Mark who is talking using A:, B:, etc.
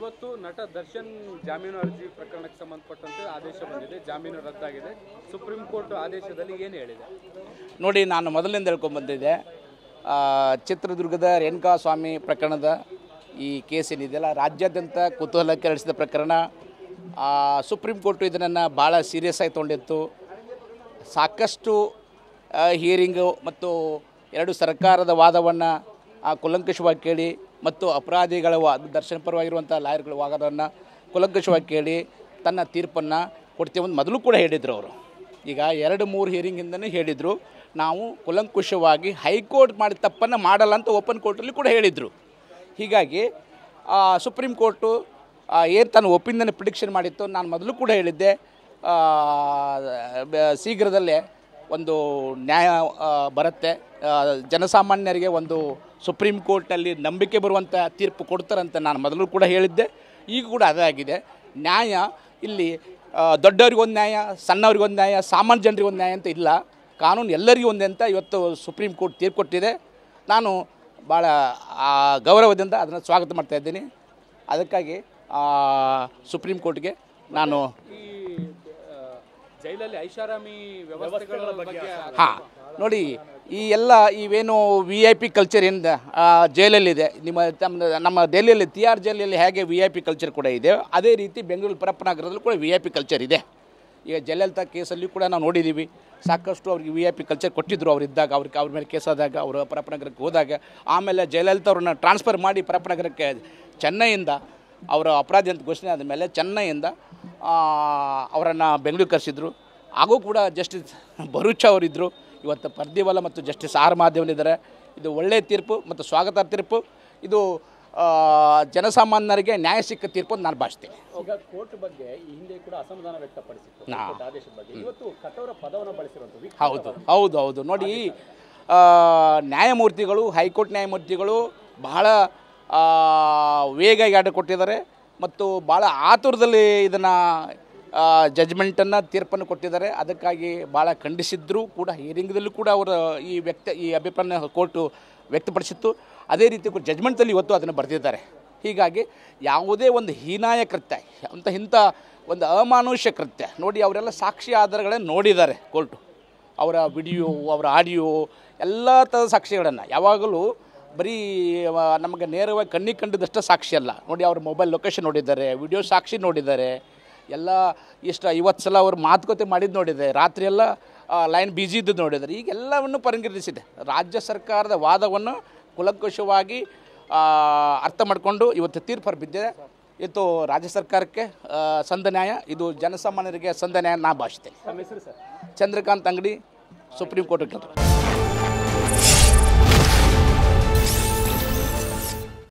A: ಇವತ್ತು ನಟ ದರ್ಶನ್ ಜಾಮೀನು ಅರ್ಜಿ ಪ್ರಕರಣಕ್ಕೆ ಸಂಬಂಧಪಟ್ಟಂತೆ ಆದೇಶ ಬಂದಿದೆ, ಜಾಮೀನು ರದ್ದಾಗಿದೆ. ಸುಪ್ರೀಂ ಕೋರ್ಟ್ ಆದೇಶದಲ್ಲಿ ಏನು ಹೇಳಿದೆ
B: ನೋಡಿ, ನಾನು ಮೊದಲಿಂದ ಹೇಳ್ಕೊಂಡ್ಬಂದಿದ್ದೆ, ಚಿತ್ರದುರ್ಗದ ರೇಣುಕಾಸ್ವಾಮಿ ಪ್ರಕರಣದ ಈ ಕೇಸ್ ಏನಿದೆಯಲ್ಲ, ರಾಜ್ಯಾದ್ಯಂತ ಕುತೂಹಲ ಕೆರಳಿಸಿದ ಪ್ರಕರಣ. ಸುಪ್ರೀಂ ಕೋರ್ಟು ಇದನ್ನು ಭಾಳ ಸೀರಿಯಸ್ ಆಗಿ ತೊಗೊಂಡಿತ್ತು. ಸಾಕಷ್ಟು ಹಿಯರಿಂಗು ಮತ್ತು ಎರಡು ಸರ್ಕಾರದ ವಾದವನ್ನು ಕೂಲಂಕಷವಾಗಿ ಕೇಳಿ ಮತ್ತು ಅಪರಾಧಿಗಳ ದರ್ಶನ ಪರವಾಗಿರುವಂಥ ಲಾಯರ್ಗಳ ವಾದವನ್ನು ಕೂಲಂಕಷವಾಗಿ ಕೇಳಿ ತನ್ನ ತೀರ್ಪನ್ನು ಕೊಡ್ತೀವಿ ಅಂತ ಮೊದಲು ಕೂಡ ಹೇಳಿದರು ಅವರು. ಈಗ 2-3 ಹಿಯರಿಂಗಿಂದಲೇ ಹೇಳಿದರು, ನಾವು ಕೂಲಂಕಷವಾಗಿ ಹೈಕೋರ್ಟ್ ಮಾಡಿದ ತಪ್ಪನ್ನು ಮಾಡಲ್ಲ ಅಂತ ಓಪನ್ ಕೋರ್ಟಲ್ಲಿ ಕೂಡ ಹೇಳಿದರು. ಹೀಗಾಗಿ ಸುಪ್ರೀಂ ಕೋರ್ಟು ಏನು ತನ್ನ ಒಪಿನಿಯನ್ ಪ್ರಿಡಿಕ್ಷನ್ ಮಾಡಿತ್ತು, ನಾನು ಮೊದಲು ಕೂಡ ಹೇಳಿದ್ದೆ, ಶೀಘ್ರದಲ್ಲೇ ಒಂದು ನ್ಯಾಯ ಬರುತ್ತೆ, ಜನಸಾಮಾನ್ಯರಿಗೆ ಒಂದು ಸುಪ್ರೀಂ ಕೋರ್ಟಲ್ಲಿ ನಂಬಿಕೆ ಬರುವಂಥ ತೀರ್ಪು ಕೊಡ್ತಾರಂತ ನಾನು ಮೊದಲು ಕೂಡ ಹೇಳಿದ್ದೆ. ಈಗ ಕೂಡ ಅದಾಗಿದೆ. ನ್ಯಾಯ ಇಲ್ಲಿ ದೊಡ್ಡವ್ರಿಗೊಂದು ನ್ಯಾಯ, ಸಣ್ಣವ್ರಿಗೊಂದು ನ್ಯಾಯ, ಸಾಮಾನ್ಯ ಜನರಿಗೊಂದು ನ್ಯಾಯ ಅಂತ ಇಲ್ಲ, ಕಾನೂನು ಎಲ್ಲರಿಗೂ ಒಂದೇ ಅಂತ ಇವತ್ತು ಸುಪ್ರೀಂ ಕೋರ್ಟ್ ತೀರ್ಪು ಕೊಟ್ಟಿದೆ. ನಾನು ಭಾಳ ಗೌರವದಿಂದ ಅದನ್ನು ಸ್ವಾಗತ ಮಾಡ್ತಾಯಿದ್ದೀನಿ. ಅದಕ್ಕಾಗಿ ಸುಪ್ರೀಂ ಕೋರ್ಟ್ಗೆ ನಾನು
A: ಜೈಲಲ್ಲಿ ಐಷಾರಾಮಿ ವ್ಯವಸ್ಥೆಗಳ ಬಗ್ಗೆ
B: ನೋಡಿ, ಈ ಎಲ್ಲ ಇವೇನು VIP ಕಲ್ಚರ್ ಏನು ಜೈಲಲ್ಲಿದೆ, ನಮ್ಮ ದೆಹಲಿಯಲ್ಲಿ TR ಜೈಲಲ್ಲಿ ಹೇಗೆ VIP ಕಲ್ಚರ್ ಕೂಡ ಇದೆ, ಅದೇ ರೀತಿ ಬೆಂಗಳೂರು ಪರಪ್ಪನಗರದಲ್ಲಿ ಕೂಡ VIP ಕಲ್ಚರ್ ಇದೆ. ಈಗ ಜಯಲಲಿತಾ ಕೇಸಲ್ಲಿ ಕೂಡ ನಾವು ನೋಡಿದ್ದೀವಿ, ಸಾಕಷ್ಟು ಅವ್ರಿಗೆ VIP ಕಲ್ಚರ್ ಕೊಟ್ಟಿದ್ದರು ಅವರಿದ್ದಾಗ, ಅವ್ರ ಮೇಲೆ ಕೇಸಾದಾಗ, ಅವರು ಪರಪ್ಪನಗರಕ್ಕೆ ಹೋದಾಗ. ಆಮೇಲೆ ಜಯಲಲಿತಾ ಅವ್ರನ್ನ ಟ್ರಾನ್ಸ್ಫರ್ ಮಾಡಿ ಪರಪ್ಪನಗರಕ್ಕೆ ಚೆನ್ನೈಯಿಂದ ಅವರ ಅಪರಾಧಿ ಅಂತ ಘೋಷಣೆ ಆದಮೇಲೆ ಚೆನ್ನೈಯಿಂದ ಅವರನ್ನು ಬೆಂಗಳೂರು ಕರೆಸಿದ್ರು. ಹಾಗೂ ಕೂಡ ಜಸ್ಟಿಸ್ ಭರೂಚ ಅವರಿದ್ದರು, ಇವತ್ತು ಪರ್ದಿವಾಲಾ ಮತ್ತು ಜಸ್ಟಿಸ್ R ಮಾದೇವನ್ ಇದ್ದಾರೆ. ಇದು ಒಳ್ಳೆಯ ತೀರ್ಪು ಮತ್ತು ಸ್ವಾಗತ ತೀರ್ಪು. ಇದು ಜನಸಾಮಾನ್ಯರಿಗೆ ನ್ಯಾಯ ಸಿಕ್ಕ ತೀರ್ಪು ಅಂತ ನಾನು ಭಾವಿಸ್ತೀನಿ.
A: ಈಗ ಕೋರ್ಟ್ ಬಗ್ಗೆ ಈ ಹಿಂದೆ ಕೂಡ ಅಸಮಾಧಾನ ವ್ಯಕ್ತಪಡಿಸಿತ್ತು ಆದೇಶದ ಬಗ್ಗೆ. ಇವತ್ತು ಕಠೋರ ಪದವನ್ನು ಬಳಸಿರುವಂಥದ್ದು.
B: ಹೌದು ನೋಡಿ, ನ್ಯಾಯಮೂರ್ತಿಗಳು, ಹೈಕೋರ್ಟ್ ನ್ಯಾಯಮೂರ್ತಿಗಳು ಬಹಳ ವೇಗ ಆರ್ಡರ್ ಕೊಟ್ಟಿದ್ದಾರೆ ಮತ್ತು ಭಾಳ ಆತುರದಲ್ಲಿ ಇದನ್ನು ಜಜ್ಮೆಂಟನ್ನು ತೀರ್ಪನ್ನು ಕೊಟ್ಟಿದ್ದಾರೆ. ಅದಕ್ಕಾಗಿ ಭಾಳ ಖಂಡಿಸಿದ್ರು ಕೂಡ, ಹಿಯರಿಂಗ್ದಲ್ಲೂ ಕೂಡ ಅವರ ಈ ಅಭಿಪ್ರಾಯ ಕೋರ್ಟು ವ್ಯಕ್ತಪಡಿಸಿತ್ತು. ಅದೇ ರೀತಿ ಜಜ್ಮೆಂಟಲ್ಲಿ ಇವತ್ತು ಅದನ್ನು ಬರೆದಿದ್ದಾರೆ. ಹೀಗಾಗಿ ಯಾವುದೇ ಒಂದು ಹೀನಾಯ ಕೃತ್ಯ ಇಂಥ ಒಂದು ಅಮಾನುಷ್ಯ ಕೃತ್ಯ ನೋಡಿ, ಅವರೆಲ್ಲ ಸಾಕ್ಷಿ ಆಧಾರಗಳನ್ನು ನೋಡಿದ್ದಾರೆ ಕೋರ್ಟು. ಅವರ ವಿಡಿಯೋ, ಅವರ ಆಡಿಯೋ, ಎಲ್ಲ ಥರದ ಸಾಕ್ಷಿಗಳನ್ನು ಯಾವಾಗಲೂ ಬರೀ ನಮಗೆ ನೇರವಾಗಿ ಕಣ್ಣಿಗೆ ಕಂಡಿದ್ದಷ್ಟು ಸಾಕ್ಷಿ ಅಲ್ಲ ನೋಡಿ, ಅವ್ರ ಮೊಬೈಲ್ ಲೊಕೇಶನ್ ನೋಡಿದ್ದಾರೆ, ವಿಡಿಯೋ ಸಾಕ್ಷಿ ನೋಡಿದ್ದಾರೆ, ಎಲ್ಲ ಎಷ್ಟು 50 ಸಲ ಅವ್ರು ಮಾತುಕತೆ ಮಾಡಿದ್ದು ನೋಡಿದ್ದಾರೆ, ರಾತ್ರಿಯೆಲ್ಲ ಲೈನ್ ಬ್ಯುಸಿ ಇದ್ದದ್ದು ನೋಡಿದ್ದಾರೆ. ಈಗೆಲ್ಲವನ್ನು ಪರಿಗಣಿಸಿದೆ. ರಾಜ್ಯ ಸರ್ಕಾರದ ವಾದವನ್ನು ಕೂಲಂಕಷವಾಗಿ ಅರ್ಥ ಮಾಡಿಕೊಂಡು ಇವತ್ತು ತೀರ್ಪು ಹೊರಬಿದ್ದಿದೆ. ಇವತ್ತು ರಾಜ್ಯ ಸರ್ಕಾರಕ್ಕೆ ಸಂದ ನ್ಯಾಯ, ಇದು ಜನಸಾಮಾನ್ಯರಿಗೆ ಸಂದ ನ್ಯಾಯ ನಾ ಭಾವಿಸ್ತೇನೆ.
A: ನಮ್ಮ ಹೆಸರು ಸರ್
B: ಚಂದ್ರಕಾಂತ್ ಅಂಗಡಿ, ಸುಪ್ರೀಂ ಕೋರ್ಟ್.